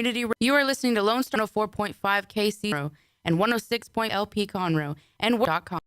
Community. You are listening to Lone Star 4.5 KC and 106. LP Conroe and .com.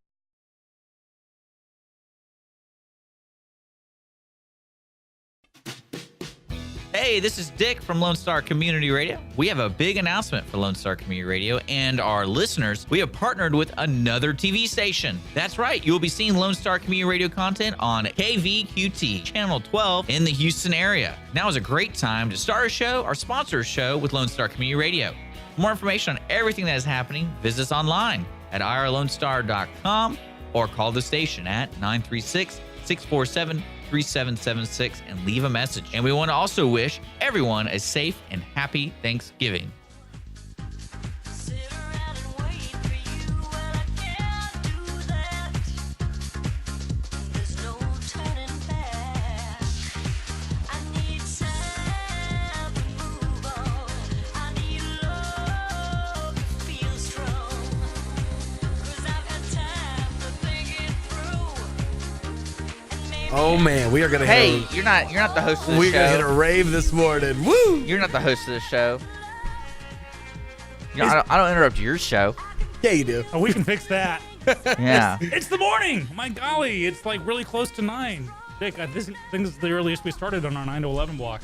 Hey, this is Dick from Lone Star Community Radio. We have a big announcement for Lone Star Community Radio and our listeners. We have partnered with another TV station. That's right, you'll be seeing Lone Star Community Radio content on KVQT, Channel 12 in the Houston area. Now is a great time to start a show or sponsor a show with Lone Star Community Radio. For more information on everything that is happening, visit us online at irlonestar.com or call the station at 936-647-3776 and leave a message. And we want to also wish everyone a safe and happy Thanksgiving. Oh man, we are gonna. Hey, you're not the host of the show. We're gonna hit a rave this morning. Woo! You're not the host of the show. You know, I don't interrupt your show. Yeah, you do. Oh, we can fix that. Yeah. It's the morning. My golly, it's like really close to 9. Dick, this is the earliest we started on our 9 to 11 block.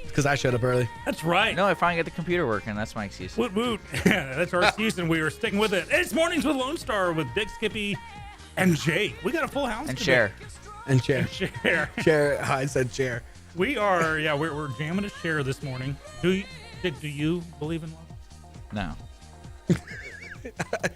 Because I showed up early. That's right. No, I finally got the computer working. That's my excuse. Woot woot. Yeah, that's our excuse, and we were sticking with it. It's Mornings with Lone Star with Dick, Skippy, and Jake. We got a full house And today. share. And chair. Share. Chair. I said chair. We are, we're jamming a share this morning. Dick, do you believe in love? No.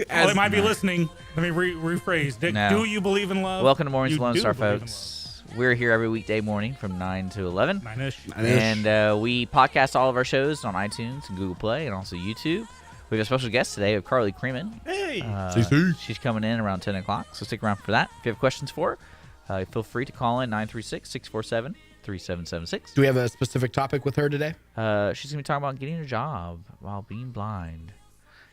Well, they might be listening. Let me rephrase. Dick, No. do you believe in love? Welcome to Mornings You with Lone do Star, believe in folks. We're here every weekday morning from 9 to 11. love. 9-ish. And we podcast all of our shows on iTunes and Google Play and also YouTube. We have a special guest today of Carley Creeman. Hey. She's coming in around 10 o'clock, so stick around for that. If you have questions for her, feel free to call in 936-647-3776. Do we have a specific topic with her today? She's going to be talking about getting a job while being blind.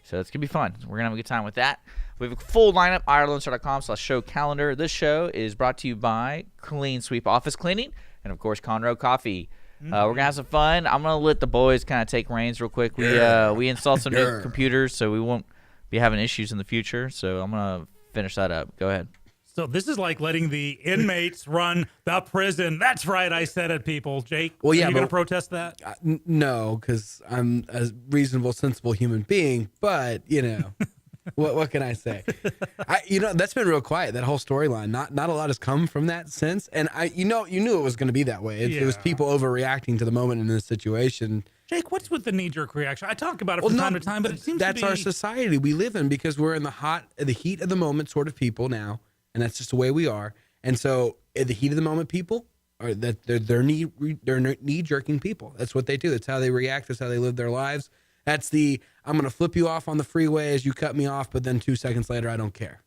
So it's going to be fun. We're going to have a good time with that. We have a full lineup, irlonestar.com/show calendar. This show is brought to you by Clean Sweep Office Cleaning and, of course, Conroe Coffee. We're going to have some fun. I'm going to let the boys kind of take reins real quick. We installed some new computers, so we won't be having issues in the future. So I'm going to finish that up. Go ahead. So this is like letting the inmates run the prison. That's right, I said it, people. Jake, Well, yeah, are you going to but- protest that? No, because I'm a reasonable, sensible human being. But what can I say? That's been real quiet. That whole storyline. Not a lot has come from that since. And you knew it was going to be that way. It was Yeah. people overreacting to the moment in this situation. Jake, what's with the knee-jerk reaction? I talk about it from time to time, but it seems that's to be... our society we live in because we're in the heat of the moment sort of people now. And that's just the way we are. And so, at the heat of the moment, people are that they're knee jerking people. That's what they do. That's how they react. That's how they live their lives. That's I'm gonna flip you off on the freeway as you cut me off, but then 2 seconds later, I don't care.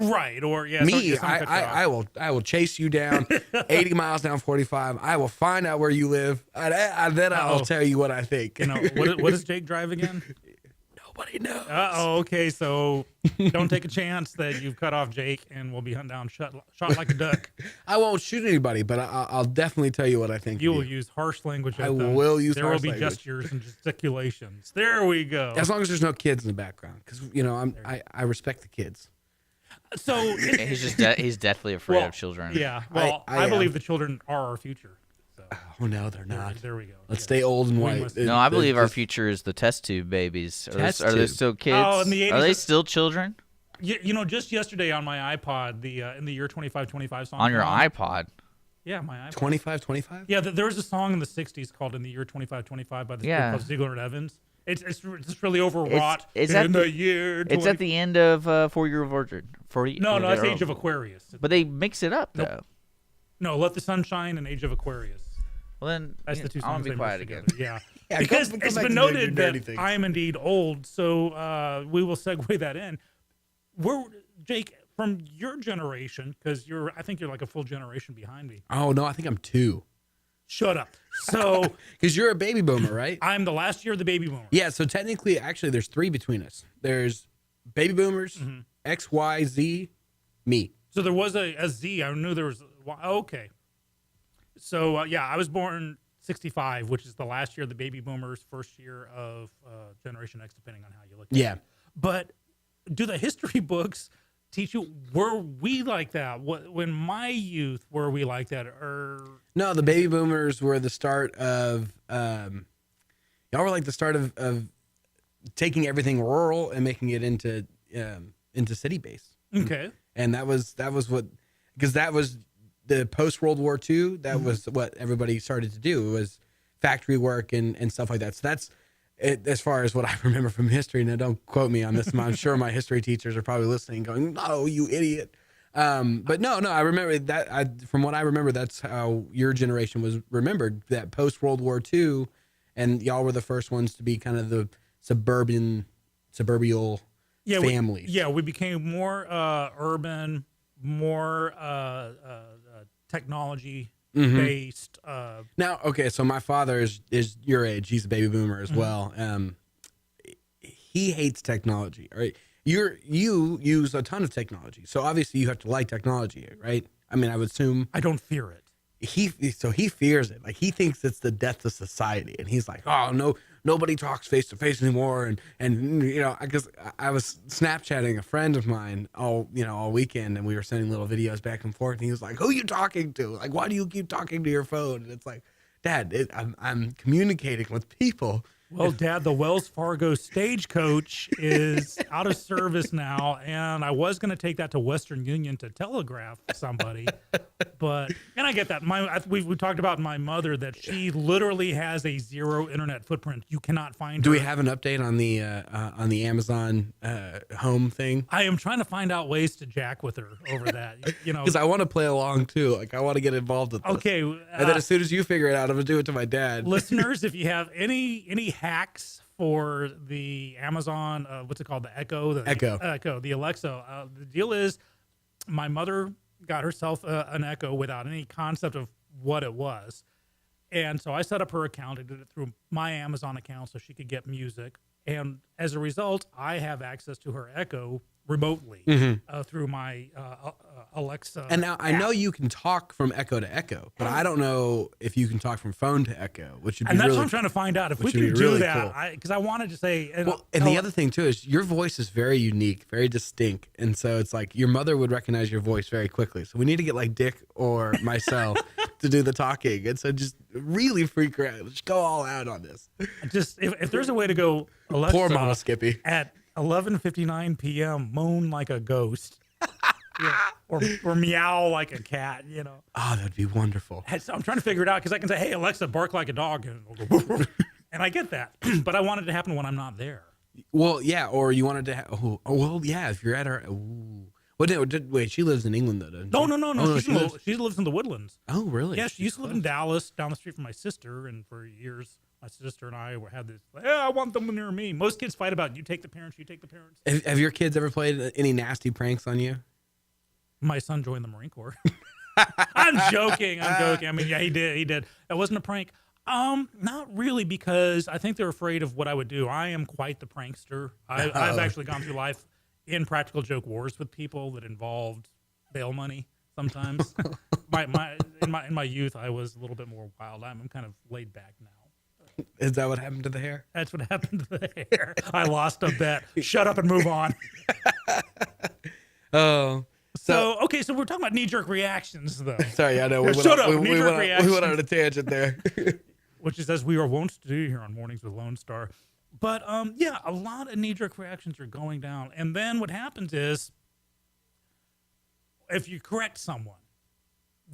Right, or Me, I will chase you down 80 miles down 45. I will find out where you live. Then I'll tell you what I think. What does Jake drive again? Nobody knows. Okay, so don't take a chance that you've cut off Jake and we'll be hunting down shot like a duck. I won't shoot anybody, but I'll definitely tell you what I think. You will use harsh language. I will use There harsh will be language. gestures and gesticulations. There we go. As long as there's no kids in the background, because I respect the kids. So He's deathly afraid of children. Yeah, well, I believe the children are our future. So. Oh no, they're not. There we go. Let's stay old and white. No, I believe our future is the test tube babies. Are they still kids? Oh, in the 80s, are they still children? Just yesterday on my iPod, in the year 2525 song. On your iPod? Yeah, my iPod. 2525? Yeah, there was a song in the 60s called "In the Year 2525" by this group called Ziegler and Evans. It's really overwrought. It's in the year. It's at the end of 4 Year Virgin. No, that's Age of Aquarius. But they mix it up though. Nope. No, Let the Sun Shine and Age of Aquarius. Well then, That's the two I'm songs gonna be they quiet mixed again. together. Yeah, Yeah, because come it's back been to your noted dirty that things. I am indeed old. So we will segue that in. Jake, from your generation, because I think you're like a full generation behind me. Oh no, I think I'm 2. Shut up. So Because you're a baby boomer, right? I'm the last year of the baby boomer. Yeah. So technically, actually, there's 3 between us. There's baby boomers, X, Y, Z, me. So there was a Z. I knew there was. Okay. So I was born 65, which is the last year of the baby boomers, first year of Generation X, depending on how you look at Yeah. it. But do the history books teach you, were we like that? When my youth, were we like that? Or No, the baby boomers were the start of, y'all were like the start of taking everything rural and making it into city base. okay. And that was what, because that was the post World War II. That was what everybody started to do. It was factory work and stuff like that. So that's it, as far as what I remember from history. Now, don't quote me on this. I'm sure my history teachers are probably listening, going, "No, you idiot." But no, I remember that. From what I remember, that's how your generation was remembered. That post World War II, and y'all were the first ones to be kind of the suburban families. We became more urban, more technology based. Now, okay, so my father is your age. He's a baby boomer as well. He hates technology. Right? You use a ton of technology, so obviously you have to like technology, right? I mean, I would assume I don't fear it. he fears it. Like, he thinks it's the death of society, and he's like, oh no, nobody talks face to face anymore. And you know, because I was Snapchatting a friend of mine all weekend, and we were sending little videos back and forth, and he was like, who are you talking to? Like, why do you keep talking to your phone? And it's like, Dad, I'm communicating with people. Well, Dad, the Wells Fargo stagecoach is out of service now, and I was going to take that to Western Union to telegraph somebody, and I get that. We talked about my mother, that she literally has a zero internet footprint. You cannot find Do her. we have an update on the Amazon home thing? I am trying to find out ways to jack with her over that. You know, Because I want to play along too. Like, I want to get involved with this. okay. And then as soon as you figure it out, I'm gonna do it to my dad. Listeners, if you have any hacks for the Amazon, what's it called? The Echo? The Alexa. The deal is, my mother got herself an Echo without any concept of what it was. And so I set up her account. I did it through my Amazon account so she could get music. And as a result, I have access to her Echo remotely through my Alexa. And now I app. know you can talk from Echo to Echo, but I don't know if you can talk from phone to Echo, which would be And that's really what I'm trying to find out. If we which can would be do really that, cool. because I wanted to say. And Well, and the other thing too is your voice is very unique, very distinct, and so it's like your mother would recognize your voice very quickly. So we need to get like Dick or myself to do the talking, and so just really freak her out. Just go all out on this. just if there's a way to go, Alexa, Poor Mama Skippy. at 11:59 p.m. moan like a ghost, or meow like a cat. You know, Oh, that'd be wonderful. so I'm trying to figure it out because I can say, "Hey Alexa, bark like a dog," and it'll go, and I get that, but I want it to happen when I'm not there. Well, yeah, or you wanted to have. Oh, well, yeah. If you're at her. Ooh. Wait, she lives in England though, doesn't she? No. she She lives in the Woodlands. Oh, really? Yeah, she used to live in Dallas, down the street from my sister, and for years, my sister and I had this. Yeah, I want them near me. Most kids fight about you take the parents, you take the parents. Have your kids ever played any nasty pranks on you? My son joined the Marine Corps. I'm joking. I mean, yeah, he did. That wasn't a prank. Not really, because I think they're afraid of what I would do. I am quite the prankster. I've actually gone through life in practical joke wars with people that involved bail money. Sometimes, in my youth, I was a little bit more wild. I'm kind of laid back now. Is that what happened to the hair? That's what happened to the hair. I lost a bet. Shut up and move on. Oh. So we're talking about knee-jerk reactions, though. Sorry, I know. We went on a tangent there. Which is as we are wont to do here on Mornings with Lone Star. But a lot of knee-jerk reactions are going down. And then what happens is, if you correct someone,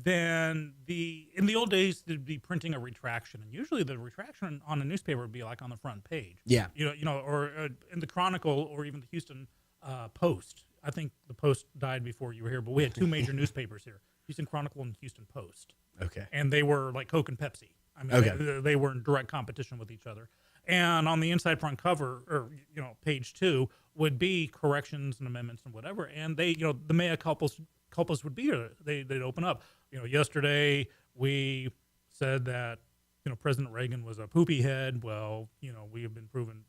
then in the old days they'd be printing a retraction, and usually the retraction on a newspaper would be like on the front page. Yeah. Or in the Chronicle, or even the Houston Post. I think the Post died before you were here, but we had two major newspapers here: Houston Chronicle and Houston Post. Okay. And they were like Coke and Pepsi. I mean, Okay. they were in direct competition with each other. And on the inside front cover, or page 2, would be corrections and amendments and whatever. And they, the mea culpas would be they'd open up. Yesterday we said that President Reagan was a poopy head. Well, we have been proven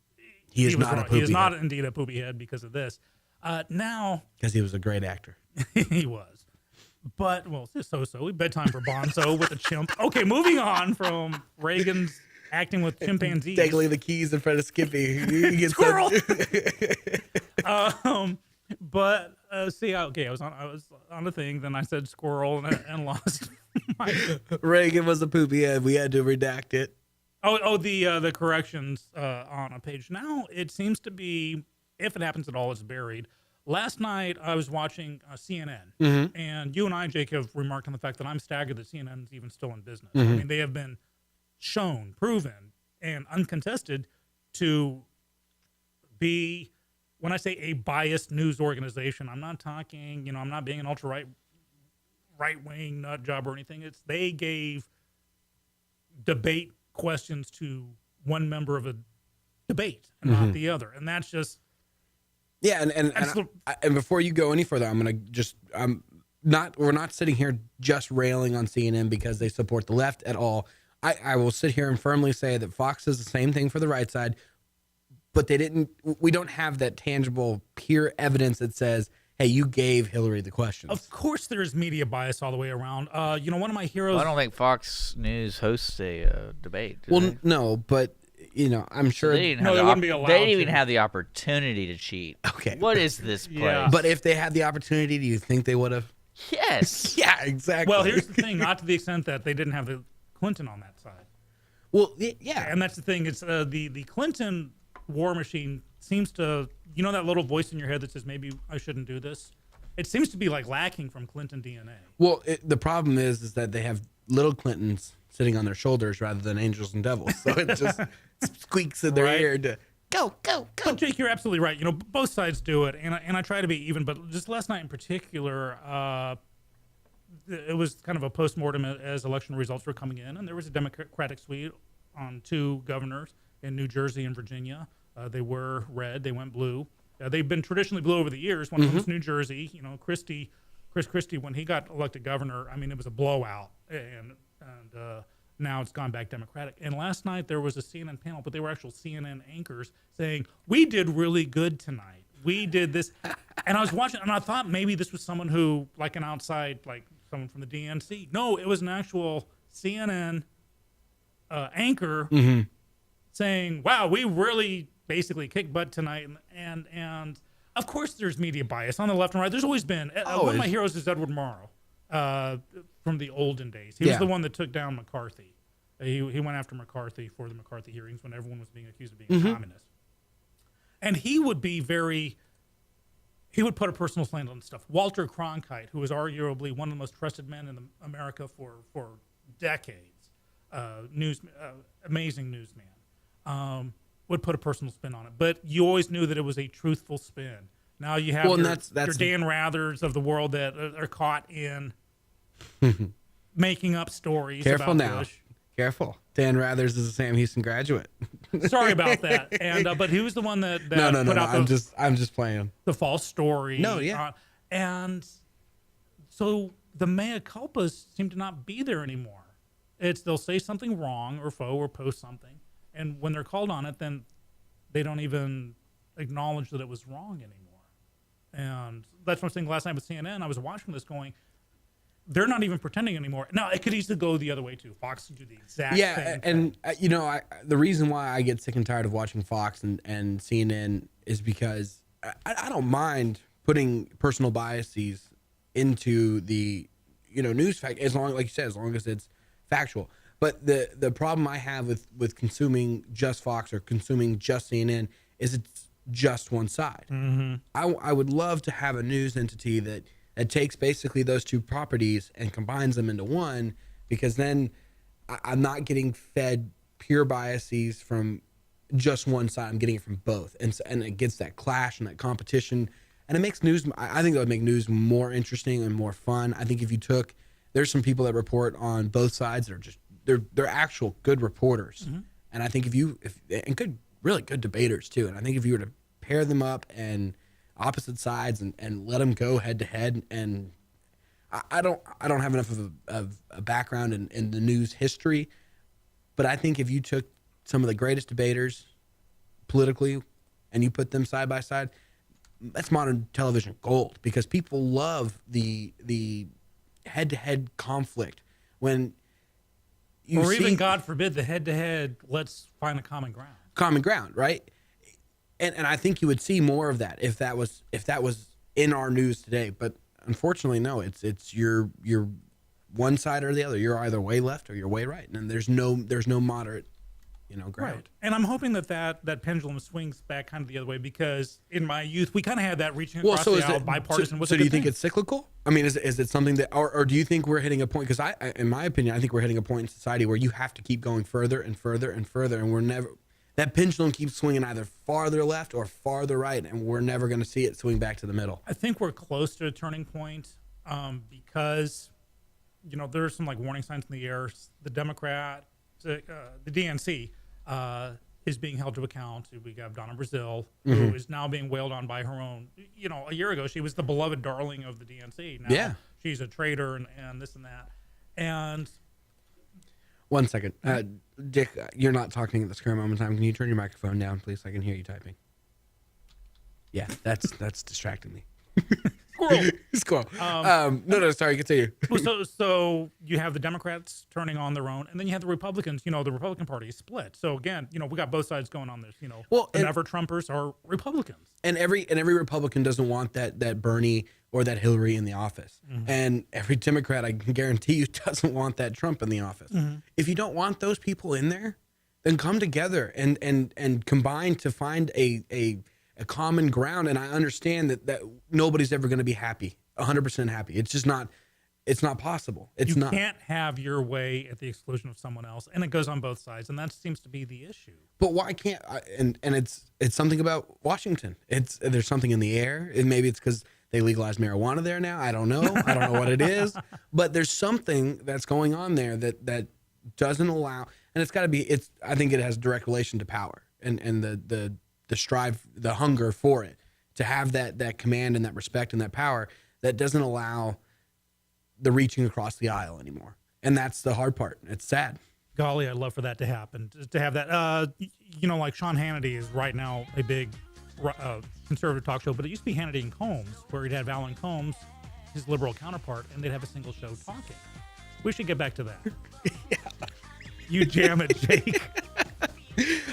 He is not a poopy He is not head. indeed a poopy head because of this. Now Because he was a great actor. he was. But well, so bedtime for Bonzo with a chimp. Okay, moving on from Reagan's acting with chimpanzees. Dangling the keys in front of Skippy. He gets Squirrel. But see, okay, I was on a thing. Then I said squirrel and lost my. Reagan was a poopy head. We had to redact it. The corrections on a page. Now it seems to be, if it happens at all, it's buried. Last night I was watching CNN, and you and I, Jake, have remarked on the fact that I'm staggered that CNN is even still in business. I mean, they have been shown, proven, and uncontested to be, when I say a biased news organization, I'm not talking, I'm not being an ultra right wing nut job or anything. It's they gave debate questions to one member of a debate and not the other, and that's just and before you go any further, we're not sitting here just railing on CNN because they support the left at all. I will sit here and firmly say that Fox does the same thing for the right side, but we don't have that tangible peer evidence that says, hey, you gave Hillary the questions. Of course there's media bias all the way around. One of my heroes... Well, I don't think Fox News hosts a debate. They? No, but, I'm sure... So they wouldn't be allowed They didn't even have the opportunity to cheat. Okay. What is this place? Yeah. But if they had the opportunity, do you think they would have? Yes. Yeah, exactly. Well, here's the thing, not to the extent that they didn't have the Clinton on that side. Well, yeah. And that's the thing. It's the Clinton war machine seems to, that little voice in your head that says, maybe I shouldn't do this? It seems to be like lacking from Clinton DNA. Well, the problem is that they have little Clintons sitting on their shoulders rather than angels and devils. So it just squeaks in their ear to go. But Jake, you're absolutely right. Both sides do it, and I try to be even. But just last night in particular, it was kind of a postmortem as election results were coming in, and there was a Democratic sweep on two governors in New Jersey and Virginia. They were red. They went blue. They've been traditionally blue over the years. One of them was New Jersey. Chris Christie, when he got elected governor, I mean, it was a blowout, and now it's gone back Democratic. And last night there was a CNN panel, but they were actual CNN anchors saying, we did really good tonight. We did this. And I was watching, and I thought maybe this was someone who, like an outside, like someone from the DNC. No, it was an actual CNN anchor saying, wow, we really basically kicked butt tonight. And of course there's media bias on the left and right. There's always been. One of my heroes is Edward Murrow from the olden days. He was the one that took down McCarthy. He went after McCarthy for the McCarthy hearings when everyone was being accused of being a communist. And he would put a personal slant on stuff. Walter Cronkite, who was arguably one of the most trusted men in America for decades, amazing newsman, would put a personal spin on it. But you always knew that it was a truthful spin. Now you have your Dan Rathers of the world that are caught in making up stories. Careful about now. Bush. Careful. Dan Rathers is a Sam Houston graduate. Sorry about that. And but he was the one that No. put out I'm just playing the false story. No, yeah. And so the mea culpas seem to not be there anymore. They'll say something wrong or faux or post something, and when they're called on it, then they don't even acknowledge that it was wrong anymore. And that's what I'm saying. Last night with CNN, I was watching this going, they're not even pretending anymore. Now, it could easily go the other way, too. Fox could do the exact same thing. And, the reason why I get sick and tired of watching Fox and CNN is because I don't mind putting personal biases into the, news fact, as long, like you said, as long as it's factual. But the problem I have with consuming just Fox or consuming just CNN is it's just one side. I would love to have a news entity that takes basically those two properties and combines them into one, because then I'm not getting fed pure biases from just one side. I'm getting it from both. And it gets that clash and that competition. And it makes news, I think that would make news more interesting and more fun. I think if you there's some people that report on both sides that are just, they're actual good reporters. And I think really good debaters too. And I think if you were to pair them up and opposite sides and let them go head to head, and I don't have enough of a background in the news history, but I think if you took some of the greatest debaters politically and you put them side by side, that's modern television gold, because people love the head-to-head conflict, when you or see even, God forbid, the head-to-head, let's find a common ground, right? And I think you would see more of that if that was in our news today. But unfortunately, no. It's you're one side or the other. You're either way left or you're way right, and there's no moderate, ground. Right. And I'm hoping that pendulum swings back kind of the other way, because in my youth we kind of had that reaching across the aisle, bipartisan. So do you think it's cyclical? I mean, is it something that, or do you think we're hitting a point? Because in my opinion, I think we're hitting a point in society where you have to keep going further and further and further, and that pendulum keeps swinging either farther left or farther right, and we're never going to see it swing back to the middle. I think we're close to a turning point, because there's some like warning signs in the air. The Democrat, the DNC, is being held to account. We got Donna Brazile, who is now being wailed on by her own. A year ago she was the beloved darling of the DNC. Now she's a traitor and this and that. And 1 second, Dick, you're not talking at this current moment in time. Can you turn your microphone down, please? I can hear you typing. Yeah, that's distracting me. Squirrel. No, sorry, continue. So you have the Democrats turning on their own, and then you have the Republicans. The Republican Party is split. So again, we got both sides going on this. The never-Trumpers are Republicans, and every Republican doesn't want that Bernie or that Hillary in the office, and every Democrat, I can guarantee you, doesn't want that Trump in the office. If you don't want those people in there, then come together and combine to find a common ground. And I understand that nobody's ever going to be happy, 100% happy. It's just not. It's not possible. You can't have your way at the exclusion of someone else, and it goes on both sides, and that seems to be the issue. But why can't? And it's something about Washington. There's something in the air, and maybe it's because they legalized marijuana there now. I don't know. I don't know what it is, but there's something that's going on there that doesn't allow. And it's got to be. I think it has direct relation to power and the strive, the hunger for it, to have that command and that respect and that power that doesn't allow the reaching across the aisle anymore. And that's the hard part. It's sad. Golly, I'd love for that to happen, to have that. Like Sean Hannity is right now a big conservative talk show, but it used to be Hannity and Combs, where he'd have Alan Combs, his liberal counterpart, and they'd have a single show talking. We should get back to that. Yeah. You jam it, Jake.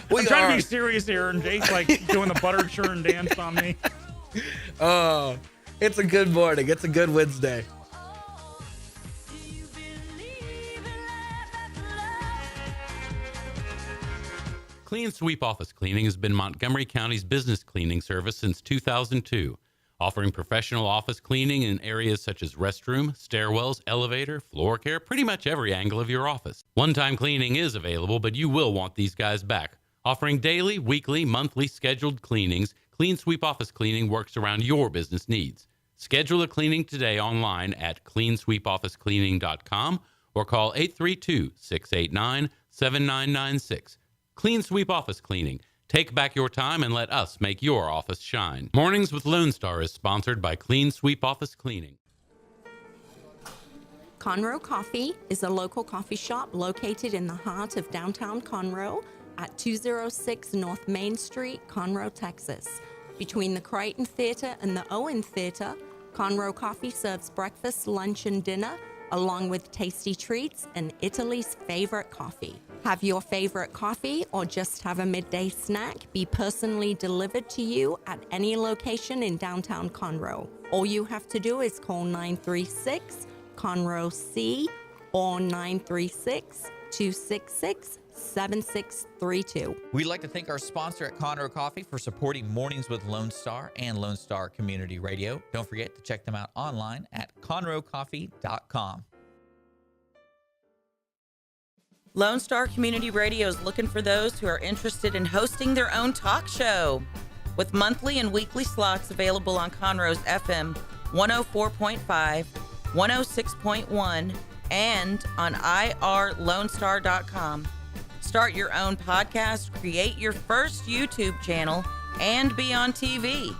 I'm trying to be serious here, and Jake's like doing the butter churn dance on me. Oh, it's a good morning. It's a good Wednesday. Clean Sweep Office Cleaning has been Montgomery County's business cleaning service since 2002, offering professional office cleaning in areas such as restroom, stairwells, elevator, floor care, pretty much every angle of your office. One-time cleaning is available, but you will want these guys back. Offering daily, weekly, monthly scheduled cleanings, Clean Sweep Office Cleaning works around your business needs. Schedule a cleaning today online at cleansweepofficecleaning.com or call 832-689-7996. Clean Sweep Office Cleaning. Take back your time and let us make your office shine. Mornings with Lone Star is sponsored by Clean Sweep Office Cleaning. Conroe Coffee is a local coffee shop located in the heart of downtown Conroe at 206 North Main Street, Conroe, Texas. Between the Crichton Theater and the Owen Theater, Conroe Coffee serves breakfast, lunch, and dinner, along with tasty treats and Italy's favorite coffee. Have your favorite coffee or just have a midday snack be personally delivered to you at any location in downtown Conroe. All you have to do is call 936-CONROE-C or 936-266-7632. We'd like to thank our sponsor at Conroe Coffee for supporting Mornings with Lone Star and Lone Star Community Radio. Don't forget to check them out online at conroecoffee.com. Lone Star Community Radio is looking for those who are interested in hosting their own talk show. With monthly and weekly slots available on Conroe's FM 104.5, 106.1, and on irlonestar.com. Start your own podcast, create your first YouTube channel, and be on TV.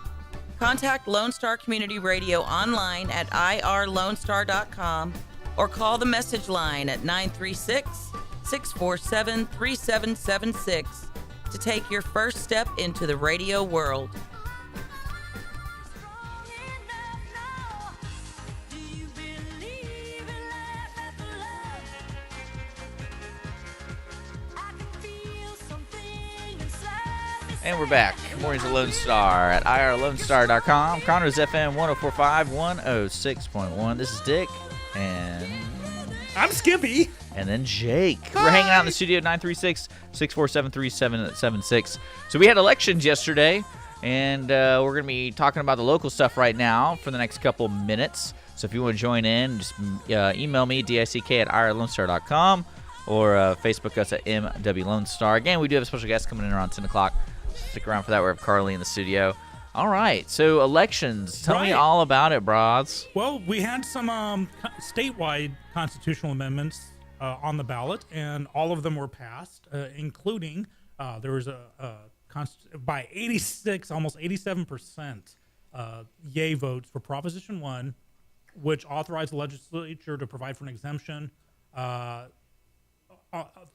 Contact Lone Star Community Radio online at irlonestar.com or call the message line at 936-647-3776 to take your first step into the radio world. And we're back. Mornings of Lone Star at irlonestar.com. Conroe's FM 104.5, 106.1. This is Dick. And I'm Skippy. And then Jake. Hi. We're hanging out in the studio, 936-647-3776. So we had elections yesterday, and we're going to be talking about the local stuff right now for the next couple minutes. So if you want to join in, just email me, dick@irlonestar.com, or Facebook us at MW Lone Star. Again, we do have a special guest coming in around 10 o'clock. Stick around for that. We have Carley in the studio. All right, so elections. Tell me all about it, broads. Well, we had some statewide constitutional amendments on the ballot, and all of them were passed, including there was by 86, almost 87% yay votes for Proposition 1, which authorized the legislature to provide for an exemption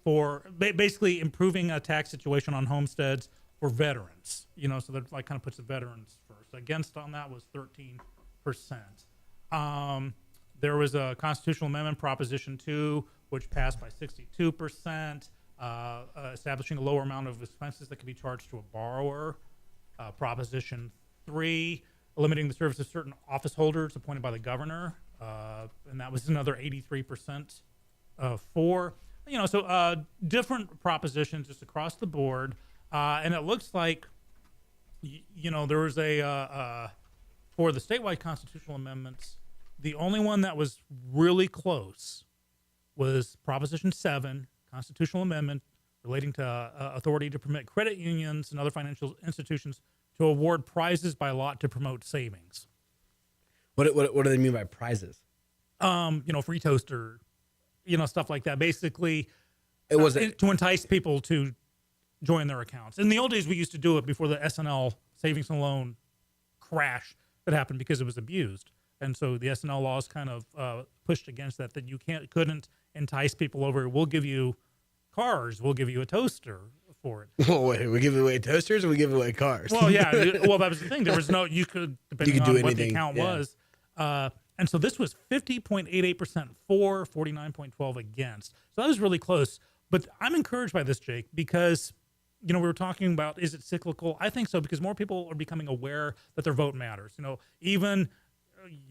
for basically improving a tax situation on homesteads for veterans, so that kind of puts the veterans first. Against on that was 13%. There was a constitutional amendment, Proposition 2, which passed by 62%, establishing a lower amount of expenses that can be charged to a borrower. Proposition 3, limiting the service of certain office holders appointed by the governor, and that was another 83% for. Different propositions just across the board. And it looks like, there was for the statewide constitutional amendments, the only one that was really close was Proposition 7, constitutional amendment relating to authority to permit credit unions and other financial institutions to award prizes by lot to promote savings. What do they mean by prizes? Free toaster, stuff like that. Basically, it was to entice people to join their accounts. In the old days, we used to do it before the SNL savings and loan crash that happened because it was abused. And so the SNL laws kind of pushed against that you couldn't entice people over. We'll give you cars. We'll give you a toaster for it. Well, wait, we give away toasters or we give away cars? Well, yeah. Well, that was the thing. There was depending on what the account was. And so this was 50.88% for, 49.12 against. So that was really close. But I'm encouraged by this, Jake, because we were talking about, is it cyclical? I think so, because more people are becoming aware that their vote matters. Even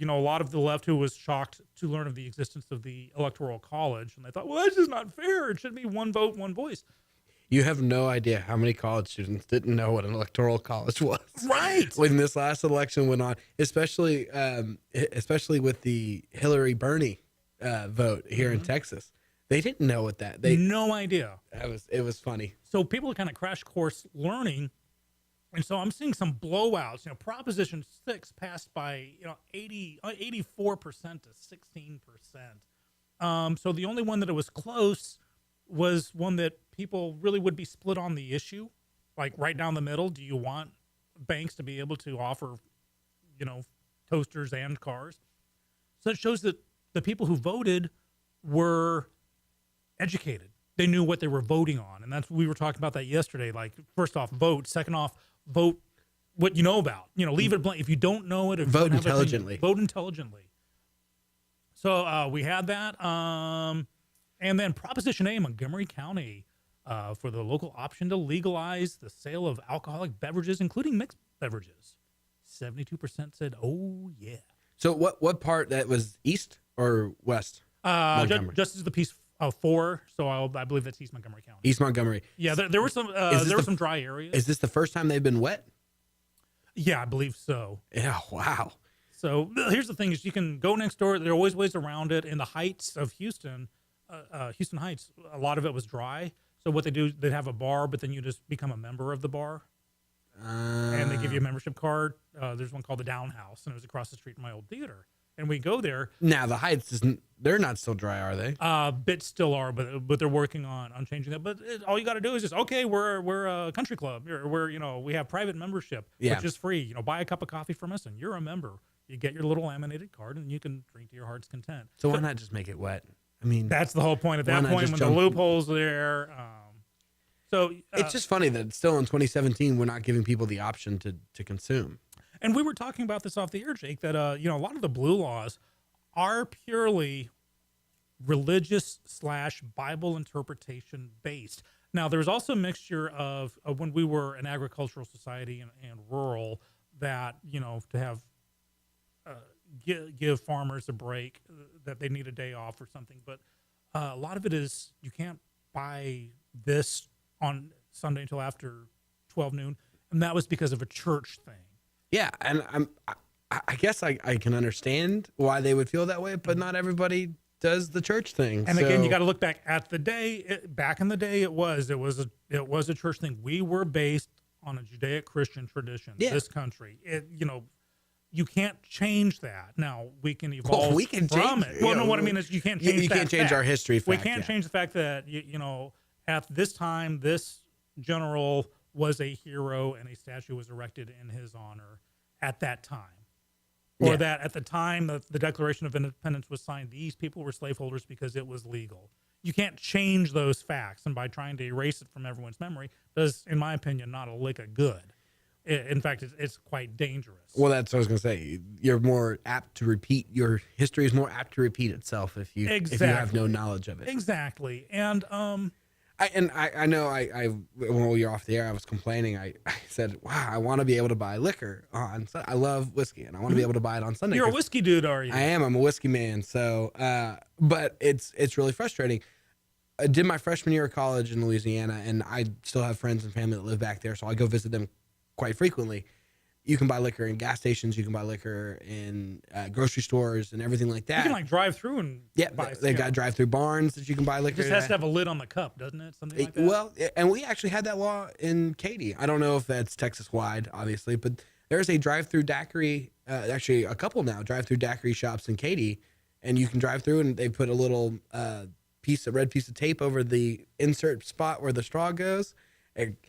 a lot of the left who was shocked to learn of the existence of the Electoral College, and they thought, well, that's just not fair. It should be one vote, one voice. You have no idea how many college students didn't know what an Electoral College was. Right. When this last election went on, especially with the Hillary Bernie vote here in Texas. They didn't know what that. No idea. It was funny. So people are kind of crash course learning, and so I'm seeing some blowouts. Proposition 6 passed by 84% to 16%. So the only one that it was close was one that people really would be split on the issue, like right down the middle. Do you want banks to be able to offer, toasters and cars? So it shows that the people who voted were educated. They knew what they were voting on. And we were talking about that yesterday. Like, first off, vote. Second off, vote what you know about. Leave it blank. If you don't know it, vote intelligently. Vote intelligently. So we had that. And then Proposition A in Montgomery County for the local option to legalize the sale of alcoholic beverages, including mixed beverages. 72% said, oh, yeah. So what part, that was east or west? Just as the piece 4, so I believe that's East Montgomery County. East Montgomery. Yeah, there were some some dry areas. Is this the first time they've been wet? Yeah, I believe so. Yeah, wow. So here's the thing: is you can go next door. There are always ways around it. In the heights of Houston, Houston Heights, a lot of it was dry. So what they do, they'd have a bar, but then you just become a member of the bar, and they give you a membership card. There's one called the Down House, and it was across the street from my old theater. And we go there. Now the Heights they're not still dry, are they? Bits still are, but they're working on changing that. But all you got to do is just, okay, we're a country club. We have private membership, which is free. Buy a cup of coffee from us, and you're a member. You get your little laminated card, and you can drink to your heart's content. So why not just make it wet? I mean, that's the whole point. At that point, when the loophole's there. So it's just funny that still in 2017 we're not giving people the option to consume. And we were talking about this off the air, Jake, that a lot of the blue laws are purely religious / Bible interpretation based. Now, there's also a mixture of when we were an agricultural society and rural, that, to have give farmers a break, that they need a day off or something. But a lot of it is you can't buy this on Sunday until after 12 noon. And that was because of a church thing. Yeah, and I guess I can understand why they would feel that way, but not everybody does the church thing. And again, you got to look back at the day. Back in the day, it was a church thing. We were based on a Judaic-Christian tradition. Yeah. This country, you can't change that. Now we can evolve we can from change it. Well, no, what I mean is you can't change. You can't change our history. We fact, can't yeah. change the fact that at this time, this general was a hero and a statue was erected in his honor at that time. Or Yeah. that at the time the Declaration of Independence was signed, these people were slaveholders because it was legal. You can't change those facts, and by trying to erase it from everyone's memory does, in my opinion, not a lick of good. In fact, it's quite dangerous. Well, that's what I was going to say. You're more apt to repeat. Your history is more apt to repeat itself if you have no knowledge of it. Exactly. And I know when we were off the air, I was complaining. I said, wow, I want to be able to buy liquor on Sunday. I love whiskey, and I want to be able to buy it on Sunday. You're a whiskey dude, are you? I am. I'm a whiskey man. So, but it's really frustrating. I did my freshman year of college in Louisiana, and I still have friends and family that live back there, so I go visit them quite frequently. You can buy liquor in gas stations. You can buy liquor in grocery stores and everything like that. You can drive through and buy. They got drive-through barns that you can buy liquor. It just has to have a lid on the cup, doesn't it? Something like that. Well, and we actually had that law in Katy. I don't know if that's Texas-wide, obviously, but there's a drive-through daiquiri, actually a couple now, drive-through daiquiri shops in Katy, and you can drive through, and they put a little red piece of tape over the insert spot where the straw goes.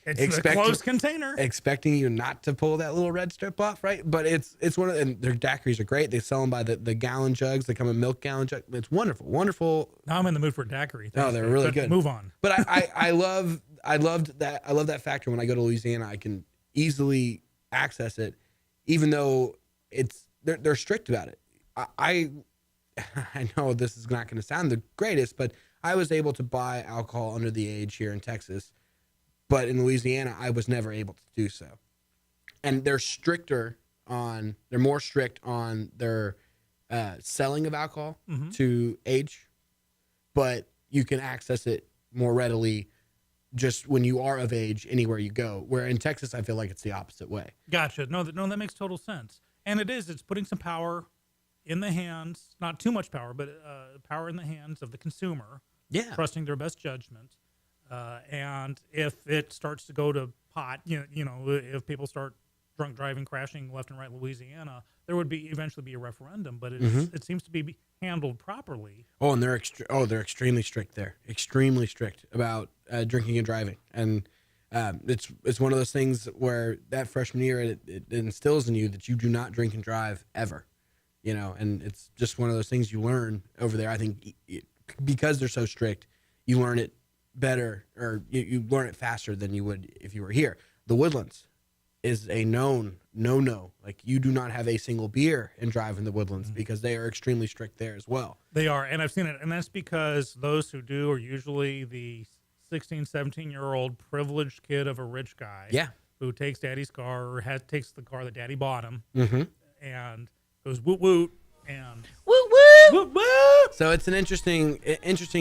It's a closed container. Expecting you not to pull that little red strip off, right? But it's one of, and their daiquiris are great. They sell them by the gallon jugs. They come in milk gallon jugs. It's wonderful. Now I'm in the mood for a daiquiri. No, they're really good. Move on. But I love that factor. When I go to Louisiana, I can easily access it, even though they're strict about it. I know this is not going to sound the greatest, but I was able to buy alcohol under the age here in Texas. But in Louisiana, I was never able to do so. And they're more strict on their selling of alcohol to age, but you can access it more readily just when you are of age anywhere you go. Where in Texas, I feel like it's the opposite way. Gotcha. No, that makes total sense. And it's putting some power in the hands, not too much power, but power in the hands of the consumer. Yeah. Trusting their best judgment. And if it starts to go to pot, if people start drunk driving, crashing left and right in Louisiana, there would eventually be a referendum. But it seems to be handled properly. Oh, and they're extremely strict there. Extremely strict about drinking and driving. And it's one of those things where that freshman year it instills in you that you do not drink and drive ever. And it's just one of those things you learn over there. I think because they're so strict, you learn it better, or you learn it faster than you would if you were here. The Woodlands is a known no. Like, you do not have a single beer and drive in the Woodlands because they are extremely strict there as well. They are, and I've seen it, and that's because those who do are usually the 16, 17-year-old privileged kid of a rich guy who takes daddy's car or takes the car that daddy bought him and goes woot woot and Woo woo! woot woot. So it's an interesting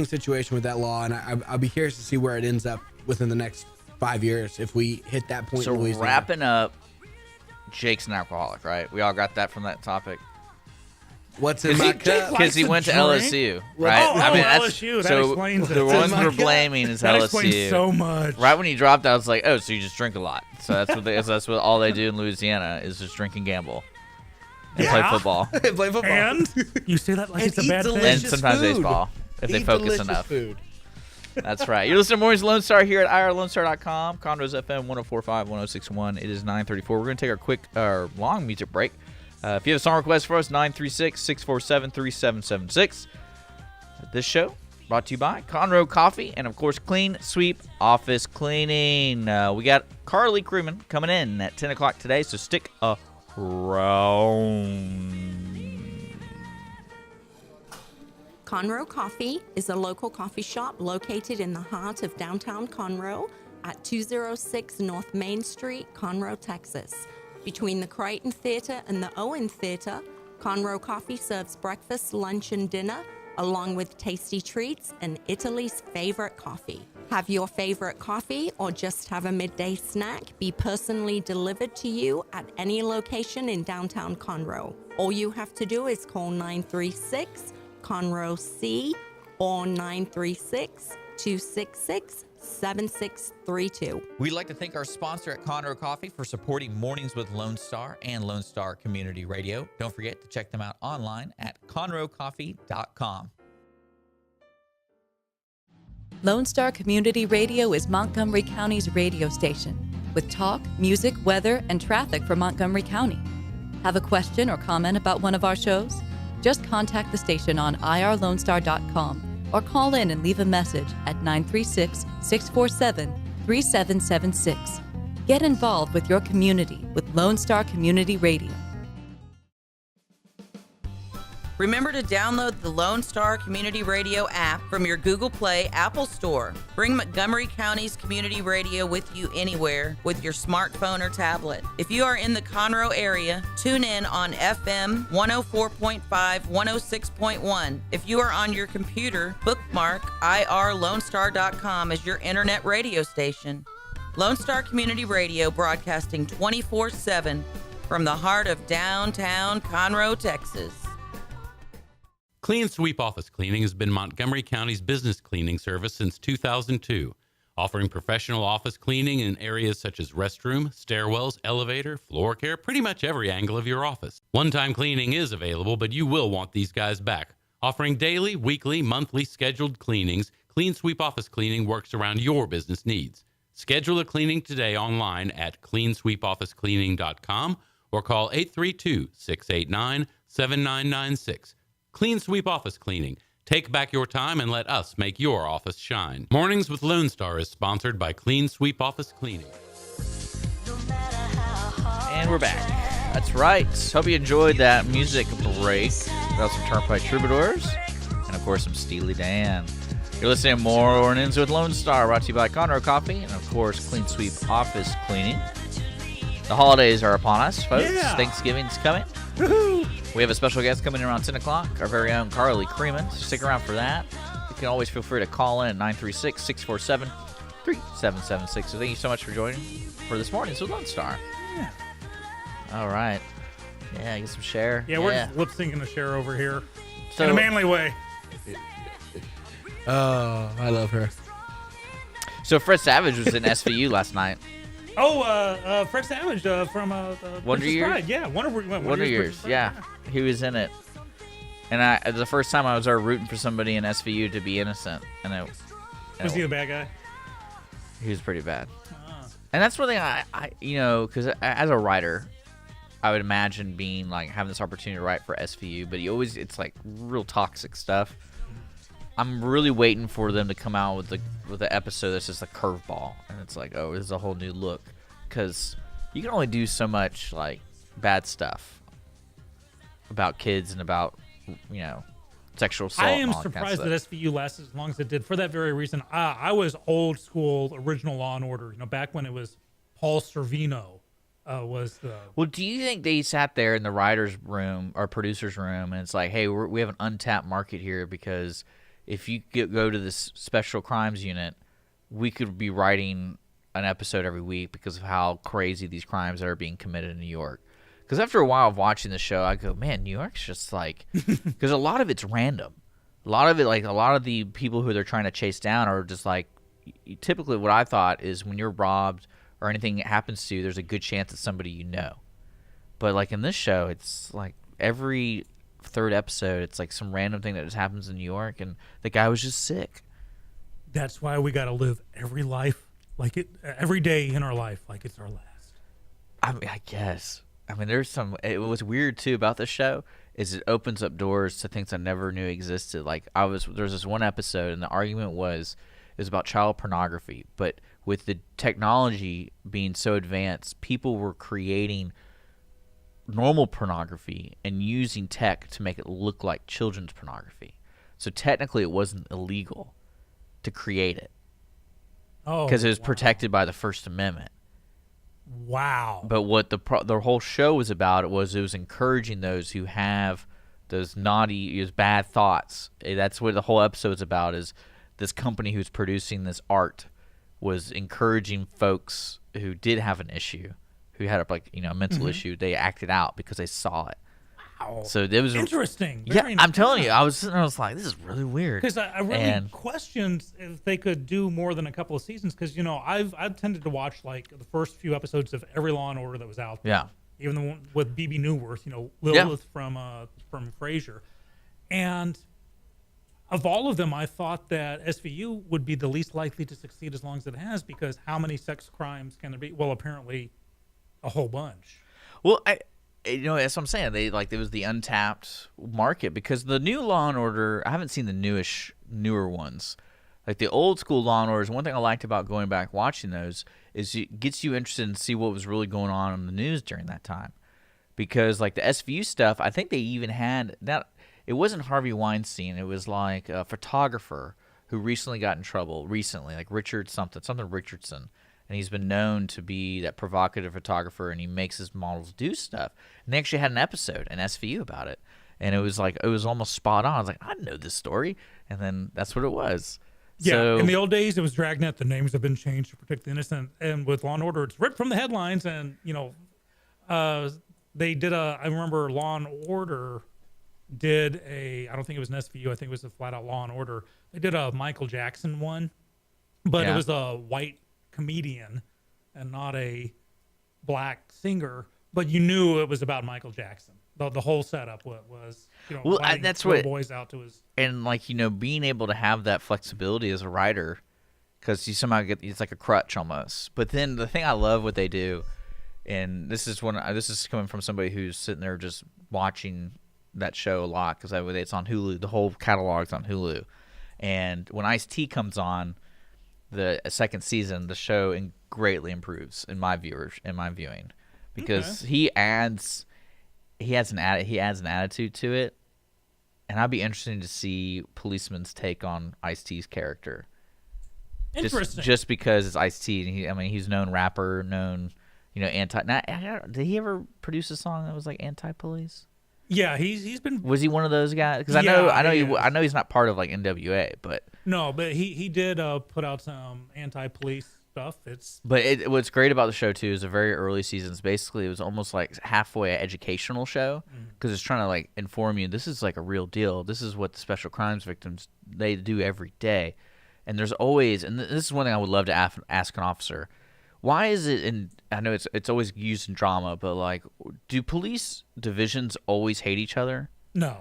situation with that law, and I'll be curious to see where it ends up within the next 5 years if we hit that point. So in Louisiana. wrapping up, Jake's an alcoholic, right? We all got that from that topic. What's in my cup? Because he went to drink? LSU, right? LSU. That explains it. The ones my we're cup. blaming is That LSU. explains so much. Right when he dropped out, I was like, oh, so you just drink a lot. So that's what all they do in Louisiana is just drink and gamble and play football. Play football. And you say that like And it's a eat bad thing. And delicious sometimes food. baseball if they Eat focus delicious enough. Food. That's right. You're listening to Mornings Lone Star here at irlonestar.com. Conroe's FM 104.5, 106.1. It is 9:34. We're going to take our long music break. If you have a song request for us, 936-647-3776. This show brought to you by Conroe Coffee and, of course, Clean Sweep Office Cleaning. We got Carley Crewman coming in at 10 o'clock today, so stick around. Conroe Coffee is a local coffee shop located in the heart of downtown Conroe at 206 North Main Street, Conroe, Texas. Between the Crichton Theater and the Owen Theater, Conroe Coffee serves breakfast, lunch, and dinner, along with tasty treats and Italy's favorite coffee. Have your favorite coffee or just have a midday snack be personally delivered to you at any location in downtown Conroe. All you have to do is call 936-CONROE-C or 936-266-7632. We'd like to thank our sponsor at Conroe Coffee for supporting Mornings with Lone Star and Lone Star Community Radio. Don't forget to check them out online at conroecoffee.com. Lone Star Community Radio is Montgomery County's radio station with talk, music, weather, and traffic for Montgomery County. Have a question or comment about one of our shows? Just contact the station on irlonestar.com or call in and leave a message at 936-647-3776. Get involved with your community with Lone Star Community Radio. Remember to download the Lone Star Community Radio app from your Google Play Apple Store. Bring Montgomery County's community radio with you anywhere with your smartphone or tablet. If you are in the Conroe area, tune in on FM 104.5, 106.1. If you are on your computer, bookmark irlonestar.com as your internet radio station. Lone Star Community Radio broadcasting 24/7 from the heart of downtown Conroe, Texas. Clean Sweep Office Cleaning has been Montgomery County's business cleaning service since 2002, offering professional office cleaning in areas such as restroom, stairwells, elevator, floor care, pretty much every angle of your office. One-time cleaning is available, but you will want these guys back. Offering daily, weekly, monthly scheduled cleanings, Clean Sweep Office Cleaning works around your business needs. Schedule a cleaning today online at cleansweepofficecleaning.com or call 832-689-7996. Clean Sweep Office Cleaning. Take back your time and let us make your office shine. Mornings with Lone Star is sponsored by Clean Sweep Office Cleaning. And we're back. That's right. Hope you enjoyed that music break. Got some Turnpike Troubadours. And, of course, some Steely Dan. You're listening to Mornings with Lone Star, brought to you by Conroe Coffee and, of course, Clean Sweep Office Cleaning. The holidays are upon us, folks. Yeah. Thanksgiving's coming. Woohoo! We have a special guest coming in around 10 o'clock, our very own Carley Creeman. Stick around for that. You can always feel free to call in at 936-647-3776. So thank you so much for joining for this morning. So Lone Star. Yeah. All right. Yeah, get some share. Yeah, we're just lip syncing the share over here So, in a manly way. Oh, I love her. So Fred Savage was in SVU last night. Oh, Fred Savage from Wonder Princess Years? Bride. Yeah, Wonder Years, yeah. He was in it. And the first time I was there rooting for somebody in SVU to be innocent. And Was he the bad guy? He was pretty bad. And that's one thing I because as a writer, I would imagine being like having this opportunity to write for SVU, but it's like real toxic stuff. I'm really waiting for them to come out with the episode that's just a curveball, and it's like, oh, this is a whole new look, because you can only do so much like bad stuff about kids and about sexual assault. I am and all that kind of surprised that stuff. SVU lasted as long as it did for that very reason. I was old school original Law and Order, back when it was Paul Sorvino was the. Well, do you think they sat there in the writer's room or producer's room and it's like, hey, we have an untapped market here, because if you go to this special crimes unit, we could be writing an episode every week because of how crazy these crimes are being committed in New York. Because after a while of watching the show, I go, man, New York's just like, because a lot of it's random. A lot of it, like a lot of the people who they're trying to chase down are just like, typically what I thought is when you're robbed or anything happens to you, there's a good chance it's somebody you know. But like in this show, it's like every third episode, it's like some random thing that just happens in New York, and the guy was just sick. That's why we got to live every day in our life like it's our last. I mean, I guess. I mean, it was weird too about this show is it opens up doors to things I never knew existed. Like there's this one episode, and the argument was about child pornography, but with the technology being so advanced, people were creating normal pornography and using tech to make it look like children's pornography. So technically, it wasn't illegal to create it because it was protected by the First Amendment. Wow. But what the whole show was about it was encouraging those who have those bad thoughts. That's what the whole episode's about, is this company who's producing this art was encouraging folks who did have an issue, who had a mental issue. They acted out because they saw it. Wow. So it was interesting. I'm telling you, I was sitting there, I was like, this is really weird. Because I really questioned if they could do more than a couple of seasons. Because I've tended to watch like the first few episodes of every Law and Order that was out there. Yeah. Even the one with BB Newworth, Lilith from Frasier, and of all of them, I thought that SVU would be the least likely to succeed as long as it has. Because how many sex crimes can there be? Well, apparently, a whole bunch. Well, that's what I'm saying. There was the untapped market, because the new Law and Order, I haven't seen the newer ones. Like the old school Law and Orders, one thing I liked about going back watching those is it gets you interested in see what was really going on in the news during that time. Because like the SVU stuff, I think they even had that. It wasn't Harvey Weinstein. It was like a photographer who recently got in trouble like Richard something Richardson. And he's been known to be that provocative photographer, and he makes his models do stuff. And they actually had an episode, an SVU, about it. And it was almost spot on. I was like, I know this story. And then that's what it was. Yeah, so, in the old days, it was Dragnet. The names have been changed to protect the innocent. And with Law & Order, it's ripped from the headlines. And, they did I remember Law & Order did I don't think it was an SVU. I think it was a flat-out Law & Order. They did a Michael Jackson one. But it was a white comedian and not a black singer, but you knew it was about Michael Jackson. The whole setup was that's what boys out to his, and being able to have that flexibility as a writer, because you somehow it's like a crutch almost. But then the thing I love what they do, and this is coming from somebody who's sitting there just watching that show a lot, because it's on Hulu. The whole catalog's on Hulu, and when Ice-T comes on the second season, the show greatly improves in my viewing, because he adds an attitude to it, and I'd be interested to see Policeman's take on Ice-T's character. Interesting. Just because it's Ice-T, and he's known rapper, anti. Did he ever produce a song that was like anti-police? Yeah, he's been. Was he one of those guys? Because I know he's not part of like NWA, but no, but he did put out some anti-police stuff. What's great about the show too is the very early seasons. Basically, it was almost like halfway an educational show, because it's trying to like inform you. This is like a real deal. This is what the special crimes victims they do every day, and there's always, and this is one thing I would love to ask an officer. Why is it I know it's always used in drama, but like, do police divisions always hate each other? No.